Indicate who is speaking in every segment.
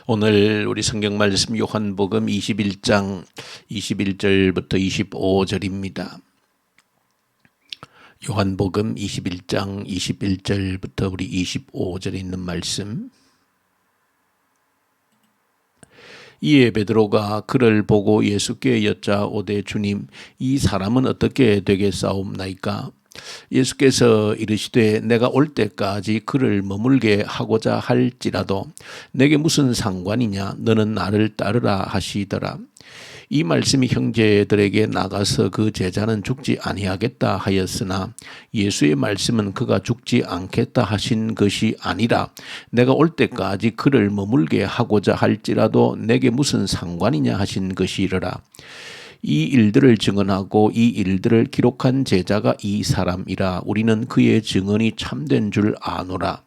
Speaker 1: 오늘 우리 성경 말씀 요한복음 21장 21절부터 25절입니다. 요한복음 21장 21절부터 우리 25절에 있는 말씀. 이에 베드로가 그를 보고 예수께 여짜오되 주님, 이 사람은 어떻게 되겠사옵나이까? 예수께서 이르시되 내가 올 때까지 그를 머물게 하고자 할지라도 내게 무슨 상관이냐? 너는 나를 따르라 하시더라. 이 말씀이 형제들에게 나가서 그 제자는 죽지 아니하겠다 하였으나 예수의 말씀은 그가 죽지 않겠다 하신 것이 아니라 내가 올 때까지 그를 머물게 하고자 할지라도 내게 무슨 상관이냐 하신 것이라. 이 일들을 증언하고 이 일들을 기록한 제자가 이 사람이라. 우리는 그의 증언이 참된 줄 아노라.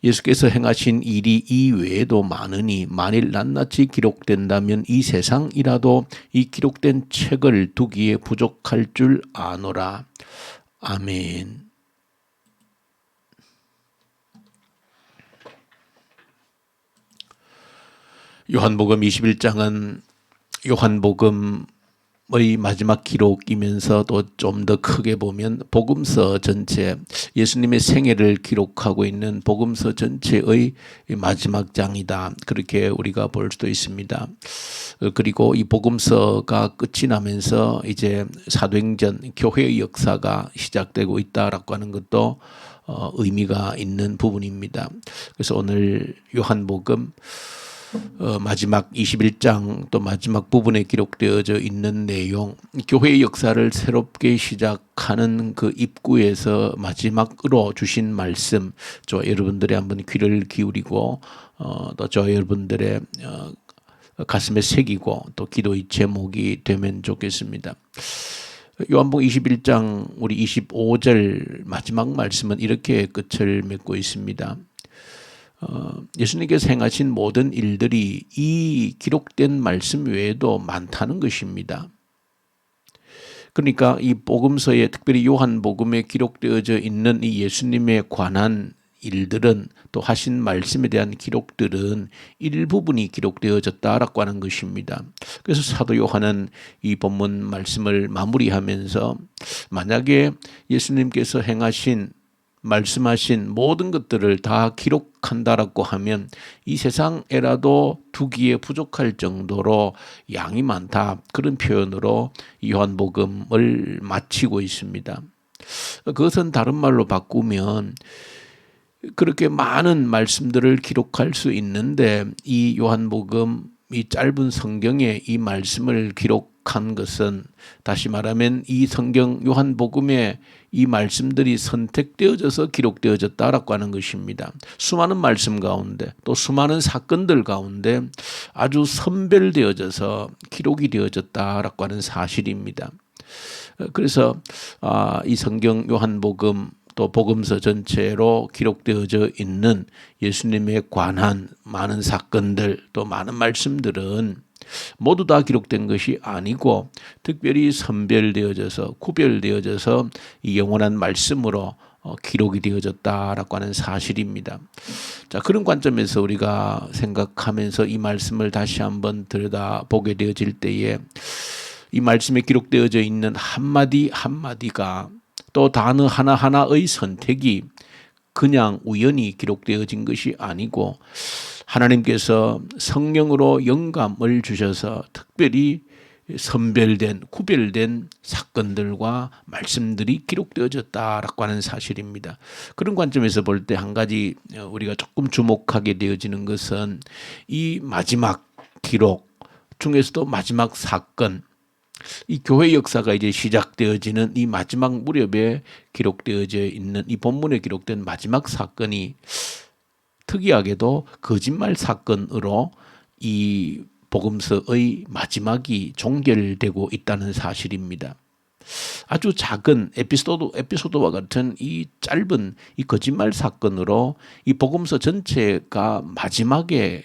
Speaker 1: 예수께서 행하신 일이 이 외에도 많으니 만일 낱낱이 기록된다면 이 세상이라도 이 기록된 책을 두기에 부족할 줄 아노라. 아멘. 요한복음 21장은 요한복음의 마지막 기록이면서도 좀 더 크게 보면 복음서 전체, 예수님의 생애를 기록하고 있는 복음서 전체의 마지막 장이다. 그렇게 우리가 볼 수도 있습니다. 그리고 이 복음서가 끝이 나면서 이제 사도행전, 교회의 역사가 시작되고 있다라고 하는 것도 의미가 있는 부분입니다. 그래서 오늘 요한복음 마지막 21장 또 마지막 부분에 기록되어져 있는 내용, 교회의 역사를 새롭게 시작하는 그 입구에서 마지막으로 주신 말씀, 저 여러분들의 한번 귀를 기울이고 또 저 여러분들의 가슴에 새기고 또 기도의 제목이 되면 좋겠습니다. 요한복음 21장 우리 25절 마지막 말씀은 이렇게 끝을 맺고 있습니다. 예수님께서 행하신 모든 일들이 이 기록된 말씀 외에도 많다는 것입니다. 그러니까 이 복음서에, 특별히 요한복음에 기록되어져 있는 이 예수님에 관한 일들은, 또 하신 말씀에 대한 기록들은 일부분이 기록되어졌다라고 하는 것입니다. 그래서 사도 요한은 이 본문 말씀을 마무리하면서 만약에 예수님께서 행하신 말씀하신 모든 것들을 다 기록한다라고 하면 이 세상에라도 두기에 부족할 정도로 양이 많다, 그런 표현으로 요한복음을 마치고 있습니다. 그것은 다른 말로 바꾸면 그렇게 많은 말씀들을 기록할 수 있는데 이 요한복음, 이 짧은 성경에 이 말씀을 기록한 것은, 다시 말하면 이 성경 요한복음에 이 말씀들이 선택되어져서 기록되어졌다라고 하는 것입니다. 수많은 말씀 가운데 또 수많은 사건들 가운데 아주 선별되어져서 기록이 되어졌다라고 하는 사실입니다. 그래서 이 성경 요한복음 또 복음서 전체로 기록되어져 있는 예수님에 관한 많은 사건들, 또 많은 말씀들은 모두 다 기록된 것이 아니고 특별히 선별되어져서 구별되어져서 이 영원한 말씀으로 기록이 되어졌다라고 하는 사실입니다. 자, 그런 관점에서 우리가 생각하면서 이 말씀을 다시 한번 들여다보게 되어질 때에 이 말씀에 기록되어져 있는 한마디 한마디가, 또 단어 하나하나의 선택이 그냥 우연히 기록되어진 것이 아니고 하나님께서 성령으로 영감을 주셔서 특별히 선별된, 구별된 사건들과 말씀들이 기록되어졌다라고 하는 사실입니다. 그런 관점에서 볼 때 한 가지 우리가 조금 주목하게 되어지는 것은 이 마지막 기록 중에서도 마지막 사건, 이 교회 역사가 이제 시작되어지는 이 마지막 무렵에 기록되어져 있는 이 본문에 기록된 마지막 사건이 특이하게도 거짓말 사건으로 이 복음서의 마지막이 종결되고 있다는 사실입니다. 아주 작은 에피소드와 같은 이 짧은 이 거짓말 사건으로 이 복음서 전체가 마지막에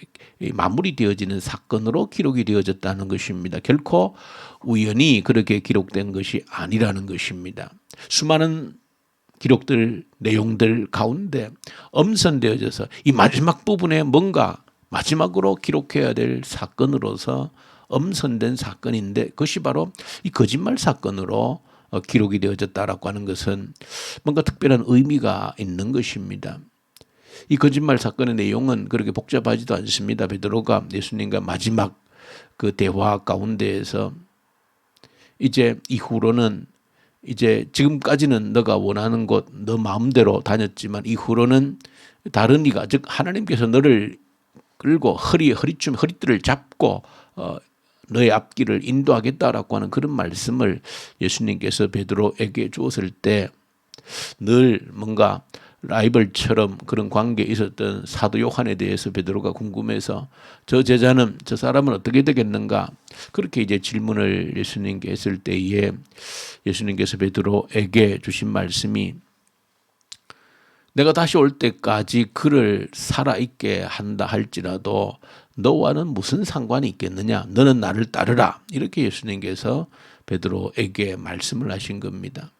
Speaker 1: 마무리되어지는 사건으로 기록이 되어졌다는 것입니다. 결코 우연히 그렇게 기록된 것이 아니라는 것입니다. 수많은 기록들, 내용들 가운데 엄선되어져서 이 마지막 부분에 뭔가 마지막으로 기록해야 될 사건으로서 엄선된 사건인데 그것이 바로 이 거짓말 사건으로 기록이 되어졌다라고 하는 것은 뭔가 특별한 의미가 있는 것입니다. 이 거짓말 사건의 내용은 그렇게 복잡하지도 않습니다. 베드로가 예수님과 마지막 그 대화 가운데에서 이제 이후로는 이제 지금까지는 너가 원하는 곳 너 마음대로 다녔지만 이후로는 다른 이가 즉 하나님께서 너를 끌고 허리띠를 잡고 너의 앞길을 인도하겠다라고 하는 그런 말씀을 예수님께서 베드로에게 주었을 때 늘 뭔가 라이벌처럼 그런 관계에 있었던 사도 요한에 대해서 베드로가 궁금해서 저 제자는 저 사람은 어떻게 되겠는가 그렇게 이제 질문을 예수님께 했을 때에 예수님께서 베드로에게 주신 말씀이 내가 다시 올 때까지 그를 살아있게 한다 할지라도 너와는 무슨 상관이 있겠느냐 너는 나를 따르라 이렇게 예수님께서 베드로에게 말씀을 하신 겁니다.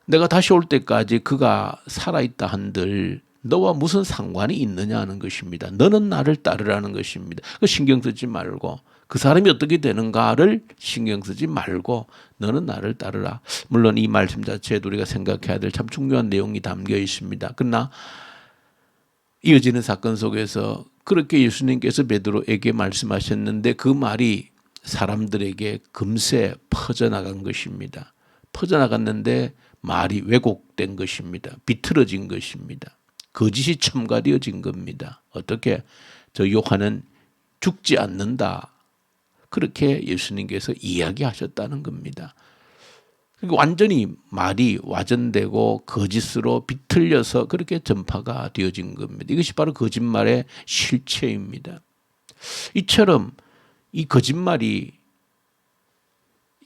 Speaker 1: 내가 다시 올 때까지 그가 살아있다 한들 너와 무슨 상관이 있느냐 하는 것입니다. 너는 나를 따르라는 것입니다. 신경 쓰지 말고 그 사람이 어떻게 되는가를 신경 쓰지 말고 너는 나를 따르라. 물론 이 말씀 자체에도 우리가 생각해야 될 참 중요한 내용이 담겨 있습니다. 그러나 이어지는 사건 속에서 그렇게 예수님께서 베드로에게 말씀하셨는데 그 말이 사람들에게 금세 퍼져나간 것입니다. 퍼져나갔는데 말이 왜곡된 것입니다. 비틀어진 것입니다. 거짓이 첨가되어진 겁니다. 어떻게? 저 요한은 죽지 않는다. 그렇게 예수님께서 이야기하셨다는 겁니다. 완전히 말이 와전되고 거짓으로 비틀려서 그렇게 전파가 되어진 겁니다. 이것이 바로 거짓말의 실체입니다. 이처럼 이 거짓말이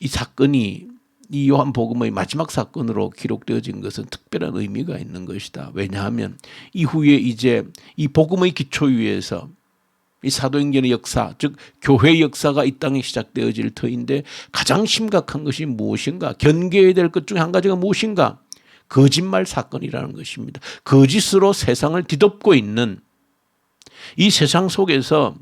Speaker 1: 이 사건이 이 요한복음의 마지막 사건으로 기록되어진 것은 특별한 의미가 있는 것이다. 왜냐하면 이후에 이제 이 복음의 기초 위에서 이 사도행전의 역사, 즉 교회의 역사가 이 땅에 시작되어질 터인데 가장 심각한 것이 무엇인가? 견계해야 될 것 중에 한 가지가 무엇인가? 거짓말 사건이라는 것입니다. 거짓으로 세상을 뒤덮고 있는 이 세상 속에서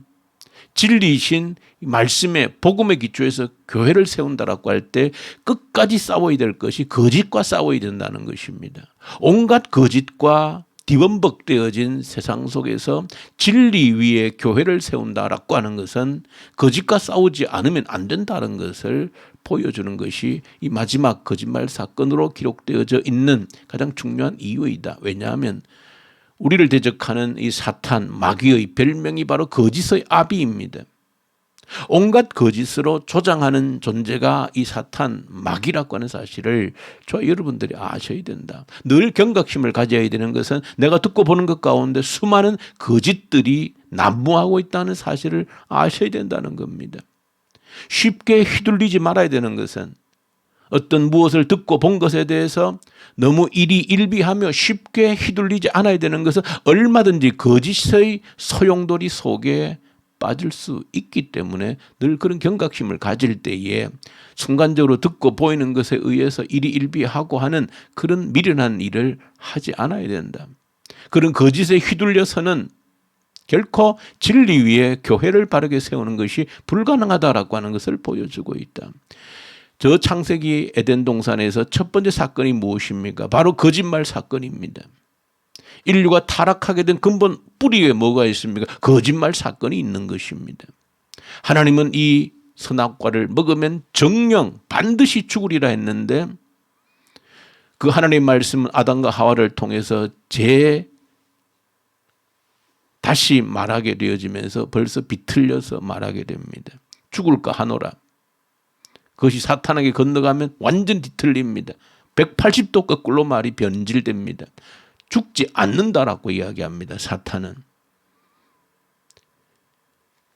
Speaker 1: 진리이신 말씀의 복음의 기초에서 교회를 세운다라고 할 때 끝까지 싸워야 될 것이 거짓과 싸워야 된다는 것입니다. 온갖 거짓과 뒤범벅되어진 세상 속에서 진리 위에 교회를 세운다라고 하는 것은 거짓과 싸우지 않으면 안 된다는 것을 보여주는 것이 이 마지막 거짓말 사건으로 기록되어져 있는 가장 중요한 이유이다. 왜냐하면 우리를 대적하는 이 사탄, 마귀의 별명이 바로 거짓의 아비입니다. 온갖 거짓으로 조장하는 존재가 이 사탄, 마귀라고 하는 사실을 저와 여러분들이 아셔야 된다. 늘 경각심을 가져야 되는 것은 내가 듣고 보는 것 가운데 수많은 거짓들이 난무하고 있다는 사실을 아셔야 된다는 겁니다. 쉽게 휘둘리지 말아야 되는 것은 어떤 무엇을 듣고 본 것에 대해서 너무 일희일비하며 쉽게 휘둘리지 않아야 되는 것은 얼마든지 거짓의 소용돌이 속에 빠질 수 있기 때문에 늘 그런 경각심을 가질 때에 순간적으로 듣고 보이는 것에 의해서 일희일비하고 하는 그런 미련한 일을 하지 않아야 된다. 그런 거짓에 휘둘려서는 결코 진리 위에 교회를 바르게 세우는 것이 불가능하다라고 하는 것을 보여주고 있다. 저 창세기 에덴 동산에서 첫 번째 사건이 무엇입니까? 바로 거짓말 사건입니다. 인류가 타락하게 된 근본 뿌리에 뭐가 있습니까? 거짓말 사건이 있는 것입니다. 하나님은 이 선악과를 먹으면 정령 반드시 죽으리라 했는데 그 하나님의 말씀은 아담과 하와를 통해서 다시 말하게 되어지면서 벌써 비틀려서 말하게 됩니다. 죽을까 하노라. 그것이 사탄에게 건너가면 완전 뒤틀립니다. 180도 거꾸로 말이 변질됩니다. 죽지 않는다라고 이야기합니다. 사탄은.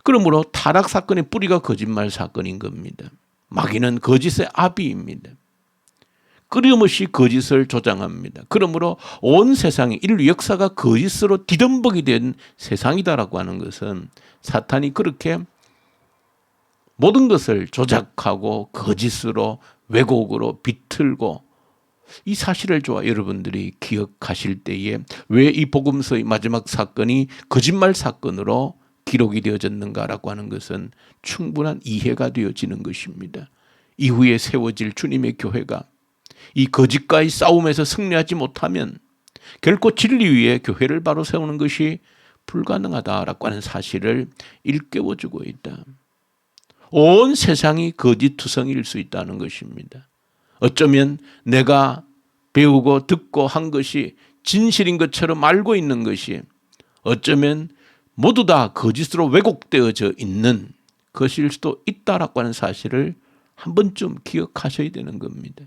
Speaker 1: 그러므로 타락 사건의 뿌리가 거짓말 사건인 겁니다. 마귀는 거짓의 아비입니다. 끊임없이 거짓을 조장합니다. 그러므로 온 세상이 인류 역사가 거짓으로 뒤덮박이 된 세상이다라고 하는 것은 사탄이 그렇게 모든 것을 조작하고 거짓으로 왜곡으로 비틀고 이 사실을 여러분들이 기억하실 때에 왜 이 복음서의 마지막 사건이 거짓말 사건으로 기록이 되어졌는가라고 하는 것은 충분한 이해가 되어지는 것입니다. 이후에 세워질 주님의 교회가 이 거짓과의 싸움에서 승리하지 못하면 결코 진리 위에 교회를 바로 세우는 것이 불가능하다라고 하는 사실을 일깨워주고 있다. 온 세상이 거짓투성이일 수 있다는 것입니다. 어쩌면 내가 배우고 듣고 한 것이 진실인 것처럼 알고 있는 것이 어쩌면 모두 다 거짓으로 왜곡되어져 있는 것일 수도 있다라고 하는 사실을 한 번쯤 기억하셔야 되는 겁니다.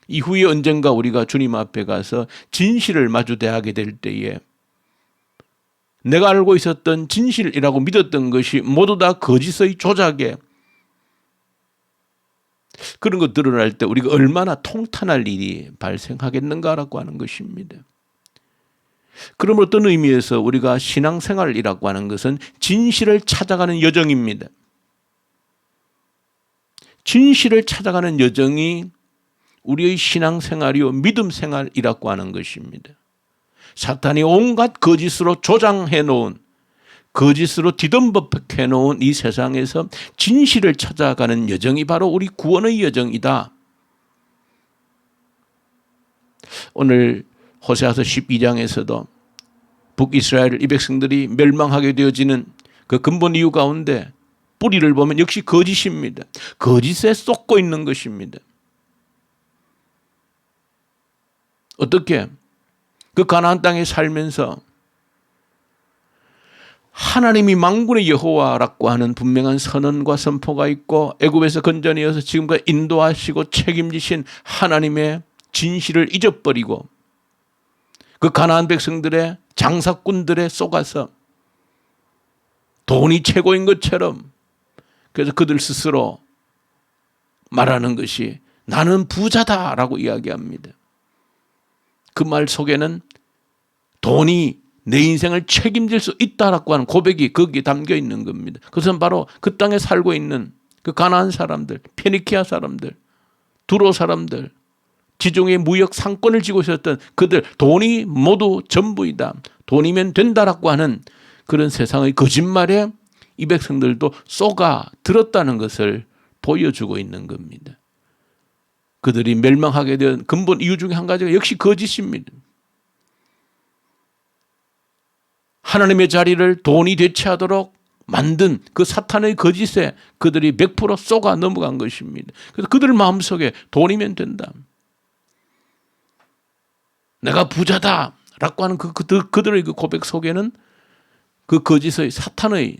Speaker 1: 이후에 언젠가 우리가 주님 앞에 가서 진실을 마주 대하게 될 때에 내가 알고 있었던 진실이라고 믿었던 것이 모두 다 거짓의 조작에 그런 것 드러날 때 우리가 얼마나 통탄할 일이 발생하겠는가라고 하는 것입니다. 그럼 어떤 의미에서 우리가 신앙생활이라고 하는 것은 진실을 찾아가는 여정입니다. 진실을 찾아가는 여정이 우리의 신앙생활이요 믿음 생활이라고 하는 것입니다. 사탄이 온갖 거짓으로 조장해 놓은 거짓으로 뒤덮해 놓은 이 세상에서 진실을 찾아가는 여정이 바로 우리 구원의 여정이다. 오늘 호세아서 12장에서도 북이스라엘 이 백성들이 멸망하게 되어지는 그 근본 이유 가운데 뿌리를 보면 역시 거짓입니다. 거짓에 쏟고 있는 것입니다. 어떻게? 그 가나안 땅에 살면서 하나님이 만군의 여호와라고 하는 분명한 선언과 선포가 있고 애굽에서 건져내어서 지금까지 인도하시고 책임지신 하나님의 진실을 잊어버리고 그 가나안 백성들의 장사꾼들에 속아서 돈이 최고인 것처럼 그래서 그들 스스로 말하는 것이 나는 부자다라고 이야기합니다. 그 말 속에는 돈이 내 인생을 책임질 수 있다라고 하는 고백이 거기에 담겨 있는 겁니다. 그것은 바로 그 땅에 살고 있는 그 가나안 사람들, 페니키아 사람들, 두로 사람들, 지중해 무역 상권을 쥐고 있었던 그들 돈이 모두 전부이다. 돈이면 된다라고 하는 그런 세상의 거짓말에 이 백성들도 쏘가 들었다는 것을 보여주고 있는 겁니다. 그들이 멸망하게 된 근본 이유 중에 한 가지가 역시 거짓입니다. 하나님의 자리를 돈이 대체하도록 만든 그 사탄의 거짓에 그들이 100% 쏘가 넘어간 것입니다. 그래서 그들 마음속에 돈이면 된다. 내가 부자다라고 하는 그들의 그 고백 속에는 그 거짓의 사탄의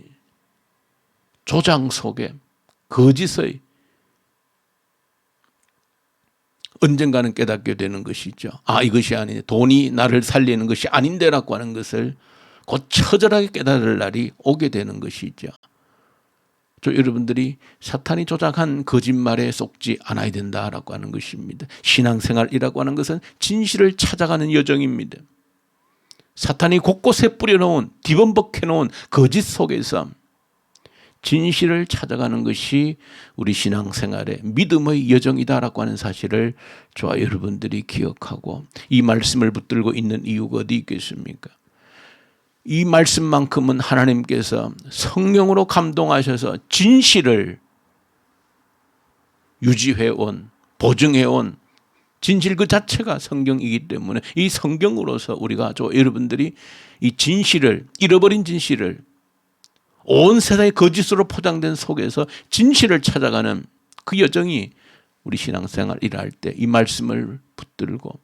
Speaker 1: 조장 속에 거짓의 언젠가는 깨닫게 되는 것이죠. 아, 이것이 아니네. 돈이 나를 살리는 것이 아닌데라고 하는 것을 곧 처절하게 깨달을 날이 오게 되는 것이죠. 여러분들이 사탄이 조작한 거짓말에 속지 않아야 된다라고 하는 것입니다. 신앙생활이라고 하는 것은 진실을 찾아가는 여정입니다. 사탄이 곳곳에 뿌려놓은 뒤범벅해놓은 거짓 속에서 진실을 찾아가는 것이 우리 신앙생활의 믿음의 여정이다라고 하는 사실을 저와 여러분들이 기억하고 이 말씀을 붙들고 있는 이유가 어디 있겠습니까? 이 말씀만큼은 하나님께서 성령으로 감동하셔서 진실을 유지해온, 보증해온 진실 그 자체가 성경이기 때문에 이 성경으로서 우리가 여러분들이 이 진실을, 잃어버린 진실을 온 세상의 거짓으로 포장된 속에서 진실을 찾아가는 그 여정이 우리 신앙생활이라 할 때 이 말씀을 붙들고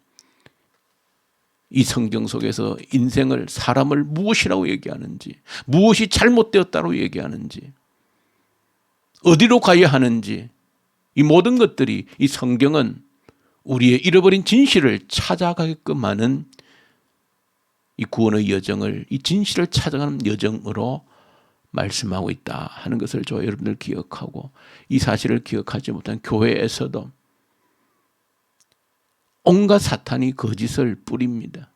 Speaker 1: 이 성경 속에서 인생을, 사람을 무엇이라고 얘기하는지, 무엇이 잘못되었다고 얘기하는지, 어디로 가야 하는지, 이 모든 것들이 이 성경은 우리의 잃어버린 진실을 찾아가게끔 하는 이 구원의 여정을, 이 진실을 찾아가는 여정으로 말씀하고 있다 하는 것을 저 여러분들 기억하고, 이 사실을 기억하지 못한 교회에서도 온갖 사탄이 거짓을 뿌립니다.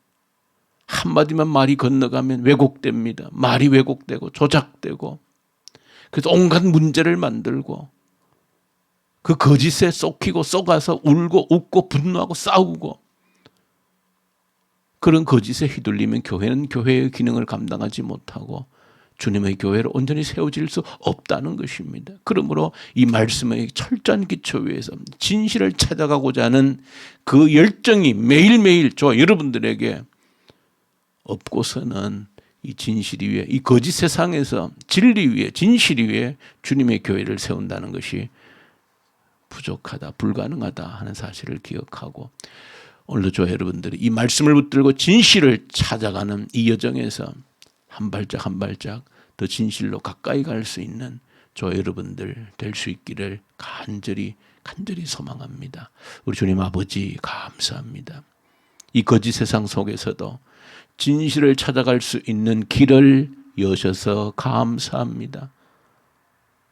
Speaker 1: 한마디만 말이 건너가면 왜곡됩니다. 말이 왜곡되고 조작되고, 그래서 온갖 문제를 만들고, 그 거짓에 쏙히고 쏙아서 울고 웃고 분노하고 싸우고 그런 거짓에 휘둘리면 교회는 교회의 기능을 감당하지 못하고 주님의 교회로 온전히 세워질 수 없다는 것입니다. 그러므로 이 말씀의 철저한 기초 위에서 진실을 찾아가고자 하는 그 열정이 매일매일 저와 여러분들에게 없고서는 이 진실 위에, 이 거짓 세상에서 진리 위에, 진실 위에 주님의 교회를 세운다는 것이 부족하다, 불가능하다 하는 사실을 기억하고 오늘도 저와 여러분들이 이 말씀을 붙들고 진실을 찾아가는 이 여정에서 한 발짝 한 발짝 더 진실로 가까이 갈 수 있는 저와 여러분들 될 수 있기를 간절히 소망합니다. 우리 주님 아버지 감사합니다. 이 거짓 세상 속에서도 진실을 찾아갈 수 있는 길을 여셔서 감사합니다.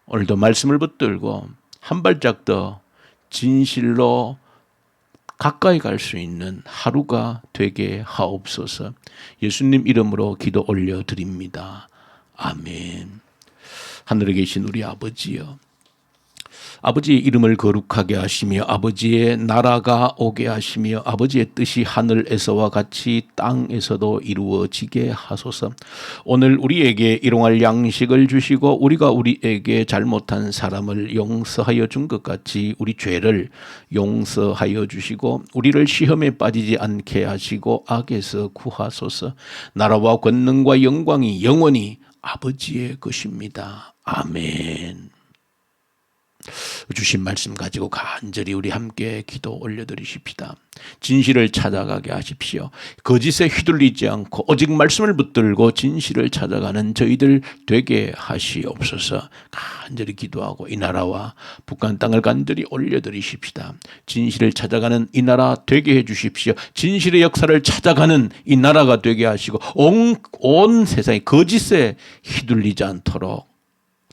Speaker 1: 오늘도 말씀을 붙들고 한 발짝 더 진실로 가까이 갈 수 있는 하루가 되게 하옵소서. 예수님 이름으로 기도 올려드립니다. 아멘. 하늘에 계신 우리 아버지여, 아버지의 이름을 거룩하게 하시며 아버지의 나라가 오게 하시며 아버지의 뜻이 하늘에서와 같이 땅에서도 이루어지게 하소서. 오늘 우리에게 일용할 양식을 주시고 우리가 우리에게 잘못한 사람을 용서하여 준 것 같이 우리 죄를 용서하여 주시고 우리를 시험에 빠지지 않게 하시고 악에서 구하소서. 나라와 권능과 영광이 영원히 아버지의 것입니다. 아멘. 주신 말씀 가지고 간절히 우리 함께 기도 올려드리십시다. 진실을 찾아가게 하십시오. 거짓에 휘둘리지 않고 오직 말씀을 붙들고 진실을 찾아가는 저희들 되게 하시옵소서. 간절히 기도하고 이 나라와 북한 땅을 간절히 올려드리십시다. 진실을 찾아가는 이 나라 되게 해주십시오. 진실의 역사를 찾아가는 이 나라가 되게 하시고 온 세상이 거짓에 휘둘리지 않도록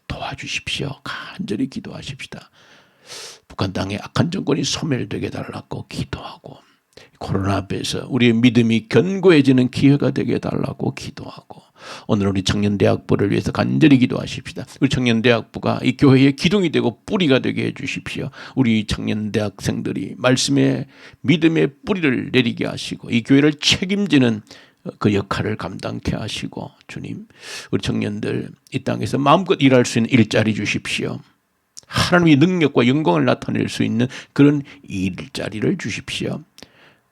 Speaker 1: 도와주십시오. 간절히 기도하십시다. 북한 땅의 악한 정권이 소멸되게 달라고 기도하고 코로나 앞에서 우리의 믿음이 견고해지는 기회가 되게 해달라고 기도하고 오늘 우리 청년대학부를 위해서 간절히 기도하십시다. 우리 청년대학부가 이 교회의 기둥이 되고 뿌리가 되게 해주십시오. 우리 청년대학생들이 말씀의 믿음의 뿌리를 내리게 하시고 이 교회를 책임지는 그 역할을 감당케 하시고 주님 우리 청년들 이 땅에서 마음껏 일할 수 있는 일자리 주십시오. 하나님의 능력과 영광을 나타낼 수 있는 그런 일자리를 주십시오.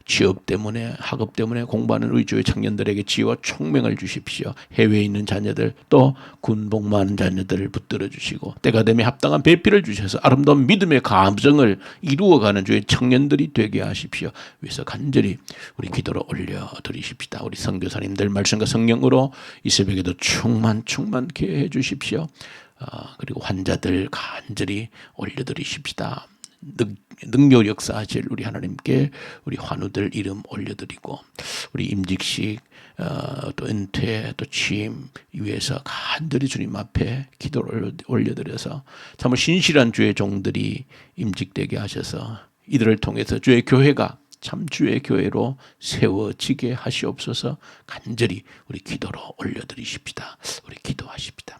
Speaker 1: 취업 때문에 학업 때문에 공부하는 우리 주의 청년들에게 지혜와 총명을 주십시오. 해외에 있는 자녀들 또 군복무하는 자녀들을 붙들어 주시고 때가 되면 합당한 배필을 주셔서 아름다운 믿음의 감정을 이루어가는 주의 청년들이 되게 하십시오. 위해서 간절히 우리 기도로 올려드리십시다. 우리 선교사님들 말씀과 성령으로 이 새벽에도 충만케 해주십시오. 그리고 환자들 간절히 올려드리십시다. 능력 역사하실 우리 하나님께 우리 환우들 이름 올려드리고 우리 임직식 또 은퇴 또 취임 위해서 간절히 주님 앞에 기도를 올려드려서 참으로 신실한 주의 종들이 임직되게 하셔서 이들을 통해서 주의 교회가 참 주의 교회로 세워지게 하시옵소서. 간절히 우리 기도로 올려드리십시다. 우리 기도하십시다.